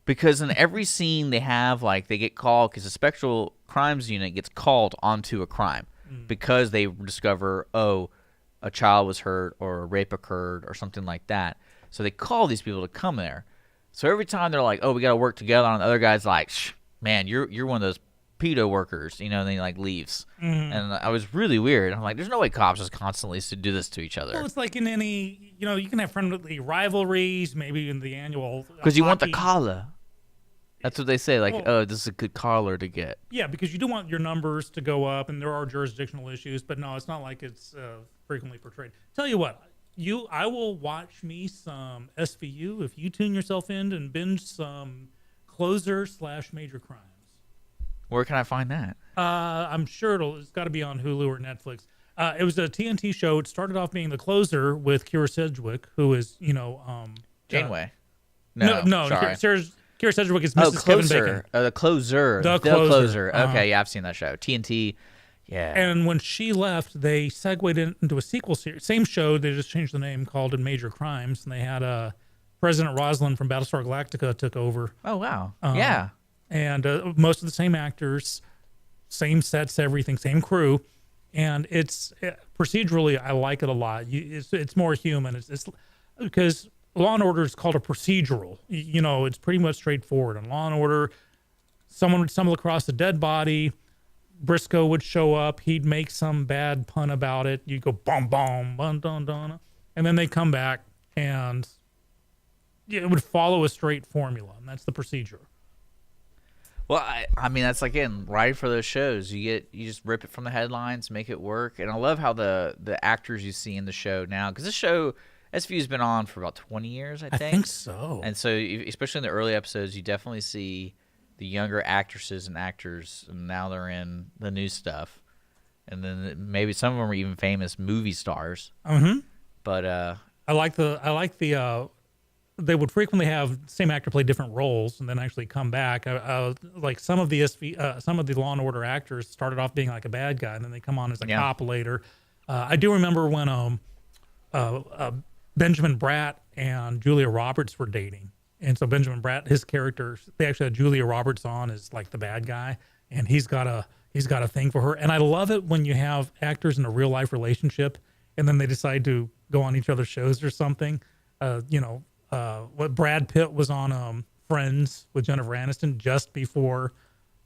Because in every scene they have, they get called, because the special crimes unit gets called onto a crime because they discover, a child was hurt or a rape occurred or something like that. So they call these people to come there. So every time they're like, we got to work together, and the other guy's like, man, you're one of those pedo workers, and then he leaves. And I was really weird. I'm like, there's no way cops just constantly used to do this to each other. Well, it's like in any, you can have friendly rivalries, maybe in the annual. Because you want the collar. That's what they say. This is a good collar to get. Yeah, because you do want your numbers to go up, and there are jurisdictional issues, but no, it's not like it's frequently portrayed. Tell you what, I will watch me some SVU if you tune yourself in and binge some Closer/Major Crimes. Where can I find that? I'm sure it's got to be on Hulu or Netflix. It was a TNT show. It started off being The Closer with Kira Sedgwick, who is, Janeway. No, Kira Sedgwick is Mrs. Kevin Bacon. The Closer. The Closer. Okay, yeah, I've seen that show. TNT. Yeah. And when she left, they segued into a sequel series. Same show, they just changed the name, called it Major Crimes, and they had President Rosalind from Battlestar Galactica took over. Oh, wow. Yeah. And most of the same actors, same sets, everything, same crew. And it's procedurally, I like it a lot. It's more human. It's because Law and Order is called a procedural. It's pretty much straightforward. In Law and Order, someone would stumble across a dead body. Briscoe would show up. He'd make some bad pun about it. You go boom, boom, bum, dun, dun, and then they come back, and it would follow a straight formula, and that's the procedure. Well, I mean, that's again right for those shows. You just rip it from the headlines, make it work, and I love how the actors you see in the show now, because this show SVU's been on for about 20 years, I think. I think so. And so, especially in the early episodes, you definitely see the younger actresses and actors, and now they're in the new stuff, and then maybe some of them are even famous movie stars. Mm-hmm. But I like the. They would frequently have the same actor play different roles and then actually come back. Like some of the some of the Law and Order actors started off being like a bad guy, and then they come on as a cop later. I do remember when Benjamin Bratt and Julia Roberts were dating, and so Benjamin Bratt, his character, they actually had Julia Roberts on as like the bad guy, and he's got a thing for her. And I love it when you have actors in a real life relationship, and then they decide to go on each other's shows or something. What Brad Pitt was on Friends with Jennifer Aniston just before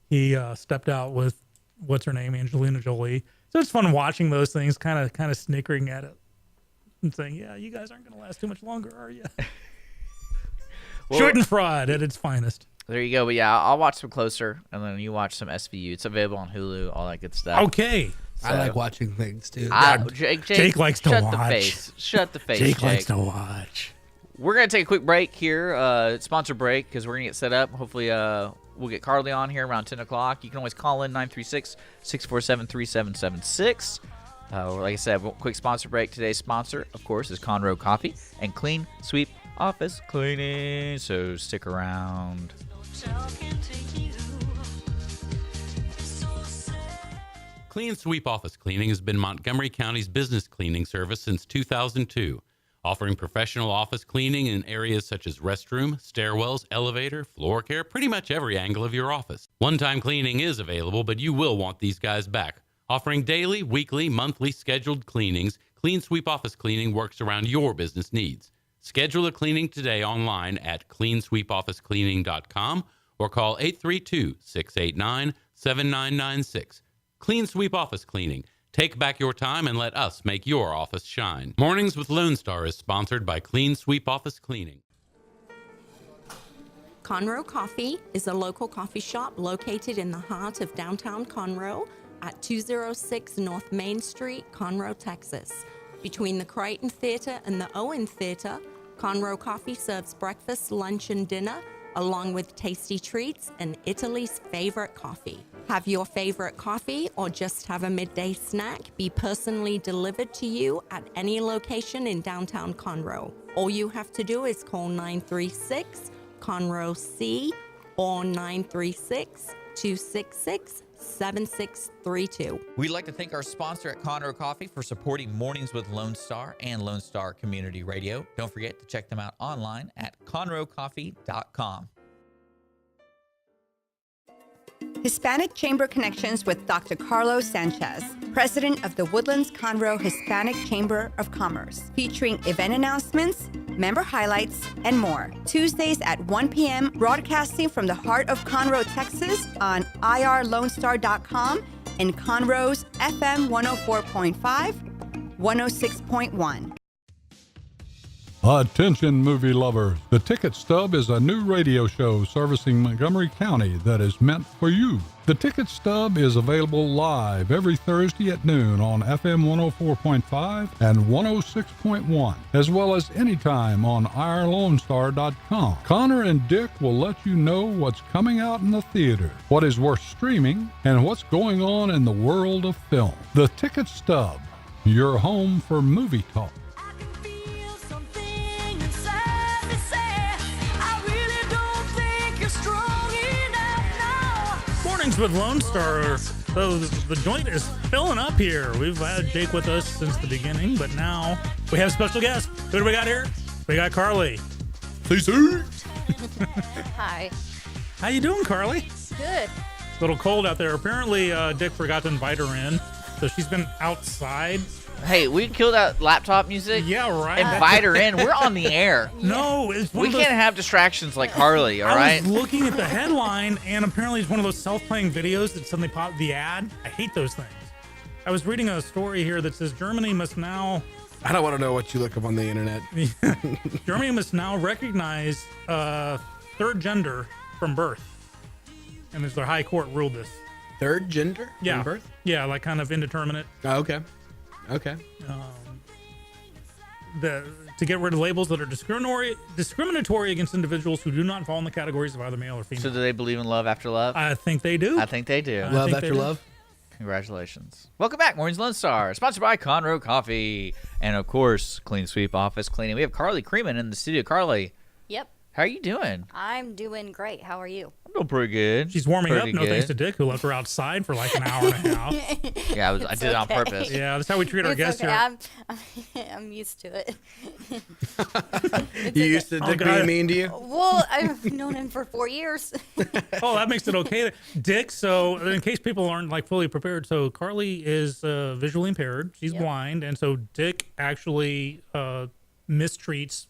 he stepped out with what's her name, Angelina Jolie. So it's fun watching those things, kind of snickering at it and saying, "Yeah, you guys aren't going to last too much longer, are you?" Well, Schadenfreude at its finest. There you go. But yeah, I'll watch some Closer, and then you watch some SVU. It's available on Hulu, all that good stuff. Okay. I like watching things too. Jake likes to watch. Shut the face. Shut the face, Jake likes to watch. We're going to take a quick break here, sponsor break, because we're going to get set up. Hopefully we'll get Carley on here around 10 o'clock. You can always call in 936-647-3776. Like I said, quick sponsor break. Today's sponsor, of course, is Conroe Coffee and Clean Sweep Office Cleaning. So stick around. Clean Sweep Office Cleaning has been Montgomery County's business cleaning service since 2002. Offering professional office cleaning in areas such as restroom, stairwells, elevator, floor care, pretty much every angle of your office. One-time cleaning is available, but you will want these guys back. Offering daily, weekly, monthly scheduled cleanings, Clean Sweep Office Cleaning works around your business needs. Schedule a cleaning today online at cleansweepofficecleaning.com or call 832-689-7996. Clean Sweep Office Cleaning. Take back your time and let us make your office shine. Mornings with Lone Star is sponsored by Clean Sweep Office Cleaning. Conroe Coffee is a local coffee shop located in the heart of downtown Conroe at 206 North Main Street, Conroe, Texas. Between the Crichton Theater and the Owen Theater, Conroe Coffee serves breakfast, lunch, and dinner, along with tasty treats and Italy's favorite coffee. Have your favorite coffee or just have a midday snack be personally delivered to you at any location in downtown Conroe. All you have to do is call 936-CONROE-C or 936-266-7632. We'd like to thank our sponsor at Conroe Coffee for supporting Mornings with Lone Star and Lone Star Community Radio. Don't forget to check them out online at conroecoffee.com. Hispanic Chamber Connections with Dr. Carlos Sanchez, president of the Woodlands Conroe Hispanic Chamber of Commerce, featuring event announcements, member highlights, and more. Tuesdays at 1 p.m., broadcasting from the heart of Conroe, Texas on irlonestar.com and Conroe's FM 104.5, 106.1. Attention movie lovers, The Ticket Stub is a new radio show servicing Montgomery County that is meant for you. The Ticket Stub is available live every Thursday at noon on FM 104.5 and 106.1, as well as anytime on irlonestar.com. Connor and Dick will let you know what's coming out in the theater, what is worth streaming, and what's going on in the world of film. The Ticket Stub, your home for movie talk. Mornings with Lone Star. So the joint is filling up here. We've had Jake with us since the beginning, but now we have a special guest. Who do we got here? We got Carley. CC. Hi. How you doing, Carley? Good. A little cold out there. Apparently, Dick forgot to invite her in, so she's been outside. Hey, we can kill that laptop music. Yeah, right. Invite her in. We're on the air. No, it's one we of those, can't have distractions like Carley, all I right? was looking at the headline, and apparently it's one of those self-playing videos that suddenly pop the ad. I hate those things. I was reading a story here that says Germany must now... I don't want to know what you look up on the internet. Germany must now recognize third gender from birth. and their high court ruled this. Third gender Yeah. in birth? Yeah, like kind of indeterminate. Oh, okay. Okay. To get rid of labels that are discriminatory against individuals who do not fall in the categories of either male or female. So do they believe in love after love? I think they do. I think they do. Love after love? Congratulations. Welcome back, Mornings Lone Star, sponsored by Conroe Coffee. And, of course, Clean Sweep Office Cleaning. We have Carley Creeman in the studio. Carley, Yep. how are you doing? I'm doing great. How are you? I'm doing pretty good. She's warming Pretty up, no good. thanks to Dick, who left her outside for like an hour and a half. Yeah, I did it on purpose. Yeah, that's how we treat our It's guests okay. here. I'm used to it. You used to Dick being mean to you? Well, I've known him for 4 years. Oh, that makes it okay. Dick, so in case people aren't like fully prepared, so Carley is visually impaired. She's blind. And so Dick actually mistreats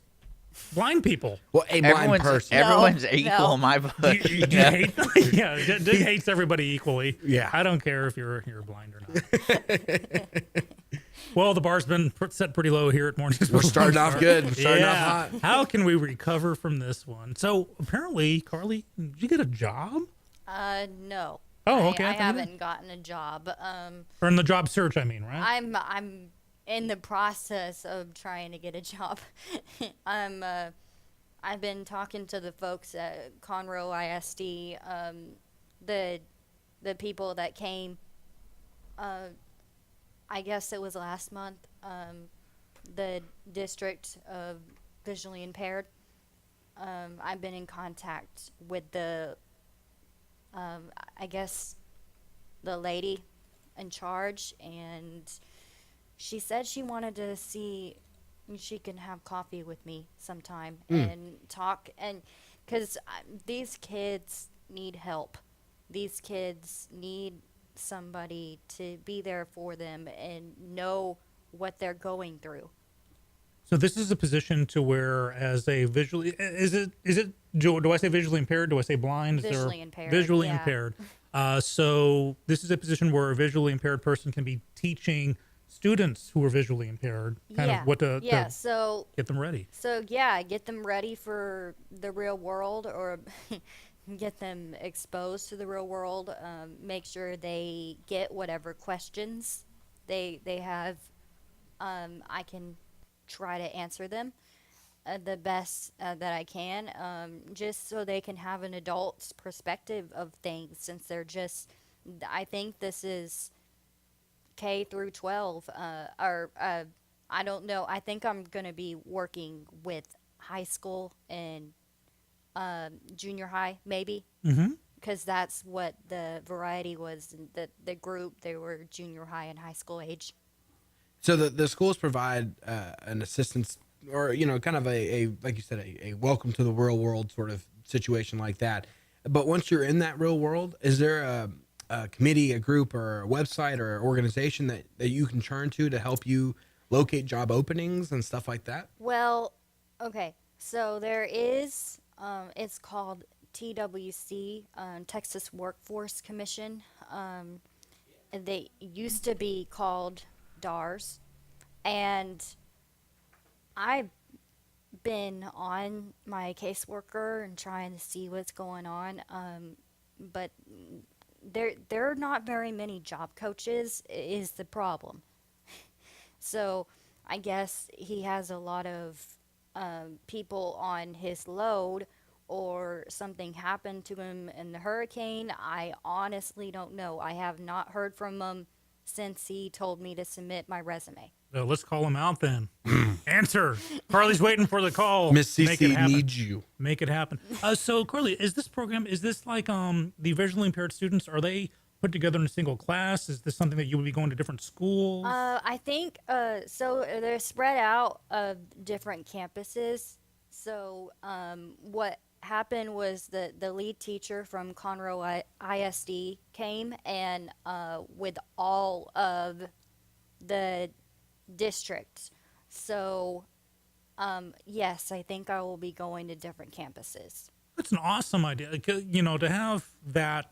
blind people. Well, a blind person. Everyone's equal in my book. You hate, yeah, Dick hates everybody equally. Yeah. I don't care if you're blind or not. Well, the bar's been set pretty low here at Mornings. We're starting off good. We're starting off Yeah. hot. How can we recover from this one? So apparently, Carley, did you get a job? No. Oh, okay. I I thought you haven't gotten a job. Or in the job search, I mean, right? I'm in the process of trying to get a job. I've been talking to the folks at Conroe ISD, the people that came. I guess it was last month. The district of visually impaired. I've been in contact with the, I guess, the lady in charge, and she said she wanted to see if she can have coffee with me sometime and talk, and because these kids need help. These kids need somebody to be there for them and know what they're going through. So this is a position to where, as a visually, is it do I say visually impaired? Do I say blind? Visually impaired, Visually yeah. impaired. So this is a position where a visually impaired person can be teaching students who are visually impaired kind of what to so get them ready. So yeah, get them ready for the real world, or get them exposed to the real world. Make sure they get whatever questions they have. I can try to answer them the best that I can, just so they can have an adult's perspective of things, since they're just, I think this is K through 12, I don't know. I think I'm going to be working with high school and junior high, maybe, because that's what the variety was. The group, they were junior high and high school age. So the schools provide an assistance, or kind of a like you said, a welcome to the real world sort of situation like that. But once you're in that real world, is there a committee, a group, or a website or organization that you can turn to help you locate job openings and stuff like that? Well, okay. So there is, it's called TWC, Texas Workforce Commission. They used to be called DARS. And I've been on my caseworker and trying to see what's going on. But there are not very many job coaches is the problem. So I guess he has a lot of people on his load, or something happened to him in the hurricane. I honestly don't know. I have not heard from him since he told me to submit my resume. Let's call him out then. Answer. Carly's waiting for the call. Miss CC needs you. Make it happen. So Carly, is this program, is this like the visually impaired students, are they put together in a single class? Is this something that you would be going to different schools? I think so. They're spread out of different campuses. So what happened was the lead teacher from Conroe ISD came, and with all of the districts. So yes, I think I will be going to different campuses. That's an awesome idea. To have that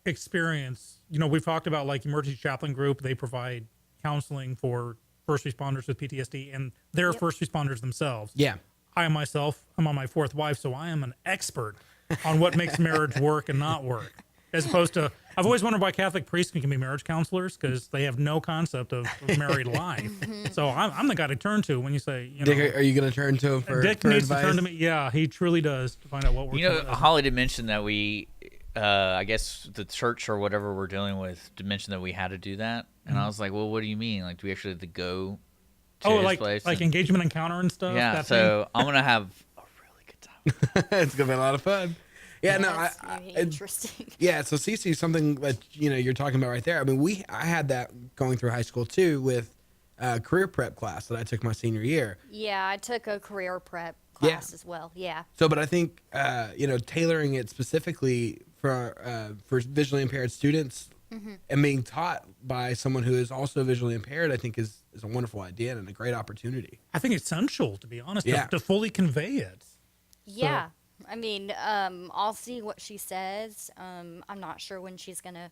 experience. We've talked about like Emergency Chaplain Group. They provide counseling for first responders with PTSD, and they're first responders themselves. Yeah. I myself, I'm on my fourth wife, so I am an expert on what makes marriage work and not work. As opposed to, I've always wondered why Catholic priests can be marriage counselors, because they have no concept of married life. So I'm the guy to turn to when you say, Dick, are you going to turn to him for Dick for needs advice? to turn to me. Yeah, he truly does, to find out what works. You know, and what doesn't. Holly did mention that we, I guess the church or whatever we're dealing with did mention that we had to do that. And I was like, well, what do you mean? Like, do we actually have to go to his place? Like engagement encounter and stuff? Yeah, that so I'm going to have a really good time. It's going to be a lot of fun. Yeah, no, That's really interesting. Yeah, so CC, something that you're talking about right there. I mean, I had that going through high school too with a career prep class that I took my senior year. Yeah, I took a career prep class as well. Yeah. So, but I think tailoring it specifically for visually impaired students and being taught by someone who is also visually impaired, I think is a wonderful idea and a great opportunity. I think it's essential, to be honest, Yeah. to fully convey it. Yeah. I mean, I'll see what she says. I'm not sure when she's going to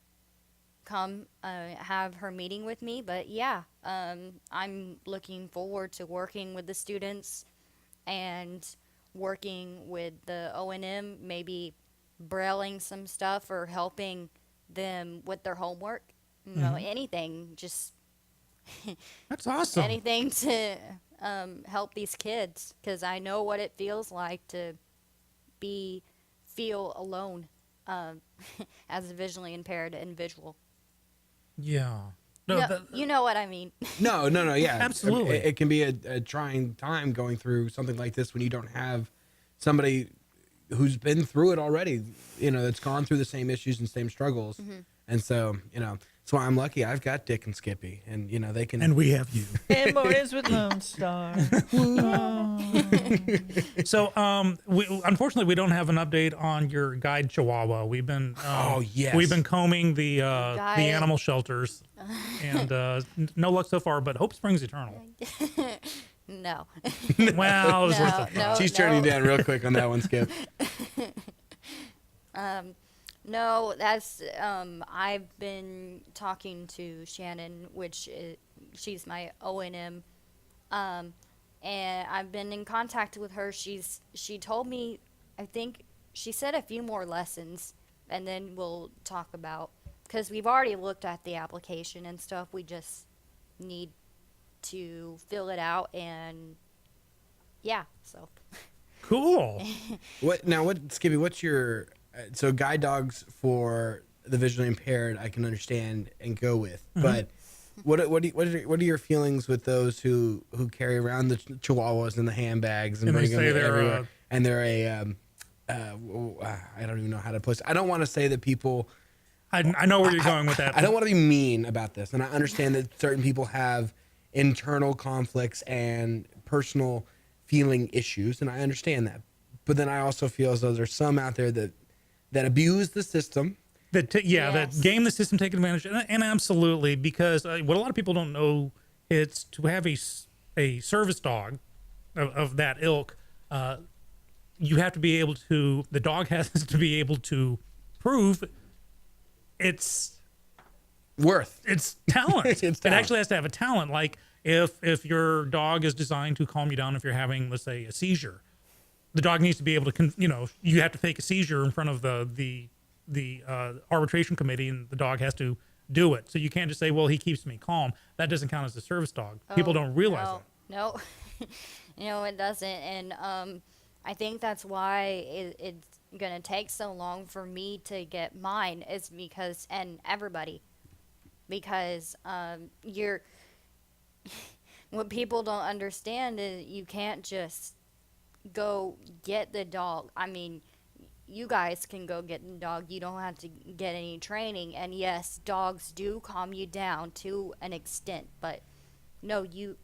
come have her meeting with me, but yeah, I'm looking forward to working with the students and working with the O&M, maybe brailing some stuff or helping them with their homework. You know, anything, just That's awesome. anything to help these kids, because I know what it feels like to feel alone as a visually impaired individual. Yeah. You know what I mean. No, yeah, Absolutely. It can be a trying time going through something like this when you don't have somebody who's been through it already, that's gone through the same issues and same struggles. And so, that's why I'm lucky. I've got Dick and Skippy, and they can. And we have you. And mornings with Lone Star. So, unfortunately, we don't have an update on your guide Chihuahua. We've been, yes. we've been combing the animal shelters, and no luck so far. But hope springs eternal. No. Well, it was worth a try. No, She's turning you down real quick on that one, Skip. No, that's I've been talking to Shannon, she's my O&M, and I've been in contact with her. She told me, I think she said a few more lessons, and then we'll talk about, because we've already looked at the application and stuff. We just need to fill it out, and yeah, so. Cool. Skippy, what's your so guide dogs for the visually impaired I can understand and go with, but what are your feelings with those who carry around the chihuahuas in the handbags and bring them everywhere, and they're I don't even know how to place it. I don't want to say that people. I know where you're going with that. I don't want to be mean about this, and I understand that certain people have internal conflicts and personal feeling issues, and I understand that. But then I also feel as though there's some out there that abuse the system. That game the system, take advantage, and absolutely, because what a lot of people don't know, it's to have a service dog of that ilk. You have to be able to. The dog has to be able to prove its worth, its talent. It actually has to have a talent. Like if your dog is designed to calm you down if you're having, let's say, a seizure, the dog needs to be able to, you have to fake a seizure in front of the arbitration committee, and the dog has to do it. So you can't just say, well, he keeps me calm. That doesn't count as a service dog. People don't realize that. No, it doesn't. And I think that's why it's going to take so long for me to get mine, is because, and everybody, because what people don't understand is you can't just go get the dog. I mean, you guys can go get the dog. You don't have to get any training. And yes, dogs do calm you down to an extent, but no, you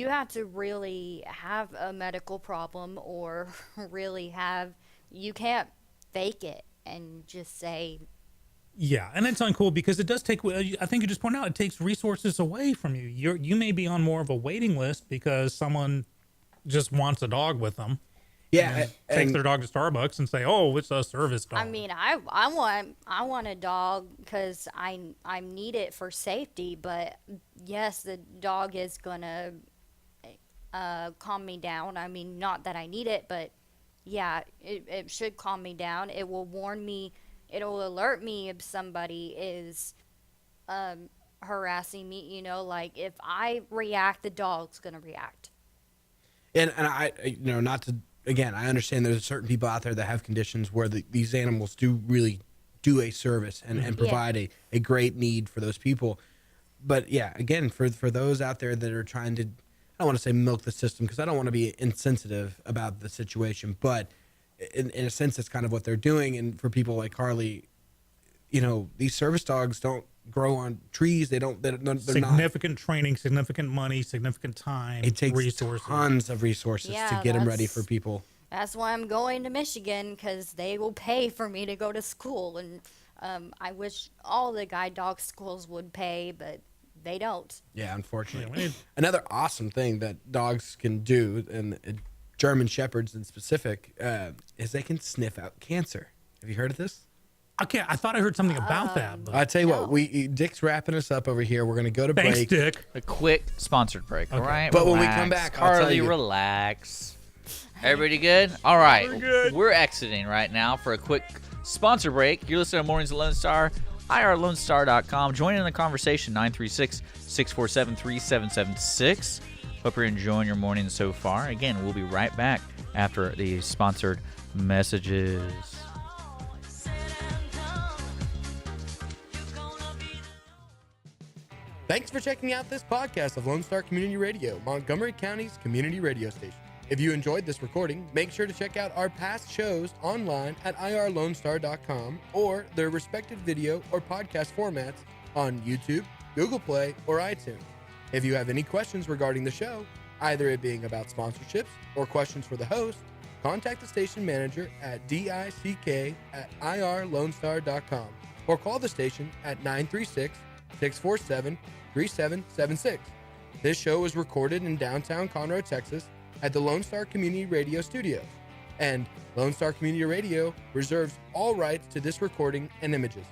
have to really have a medical problem, or really you can't fake it and just say. Yeah, and it's uncool because it does take, I think you just pointed out, it takes resources away from you. You may be on more of a waiting list because someone just wants a dog with them. Yeah, takes their dog to Starbucks and say, "Oh, it's a service dog." I mean, I want a dog because I need it for safety. But yes, the dog is gonna calm me down. I mean, not that I need it, but yeah, it should calm me down. It will warn me, it'll alert me if somebody is harassing me, like if I react, the dog's going to react. And I, not to, again, I understand there's certain people out there that have conditions where these animals do really do a service and provide a great need for those people. But yeah, again, for those out there that are trying to, I don't want to say milk the system because I don't want to be insensitive about the situation, but in a sense, that's kind of what they're doing. And for people like Carley, these service dogs don't grow on trees. They're significant training, significant money, significant time. It takes resources. tons of resources to get them ready for people. That's why I'm going to Michigan, because they will pay for me to go to school. And I wish all the guide dog schools would pay, but they don't. Yeah, unfortunately. Another awesome thing that dogs can do, and German Shepherds in specific, is they can sniff out cancer. Have you heard of this? Okay, I thought I heard something about that. But I tell you what, Dick's wrapping us up over here. We're going to go to Thanks, break. Dick. A quick sponsored break, all right? But when we Relax. come back, I'll tell Carley, you. relax. Everybody good? All right. We're good. We're exiting right now for a quick sponsor break. You're listening to Mornings at Lone Star, irlonestar.com. Join in the conversation, 936-647-3776. Hope you're enjoying your morning so far. Again, we'll be right back after the sponsored messages. Thanks for checking out this podcast of Lone Star Community Radio, Montgomery County's community radio station. If you enjoyed this recording, make sure to check out our past shows online at irlonestar.com or their respective video or podcast formats on YouTube, Google Play, or iTunes. If you have any questions regarding the show, either it being about sponsorships or questions for the host, contact the station manager at dick@irlonestar.com or call the station at 936-647-3776. This show was recorded in downtown Conroe, Texas at the Lone Star Community Radio Studios, and Lone Star Community Radio reserves all rights to this recording and images.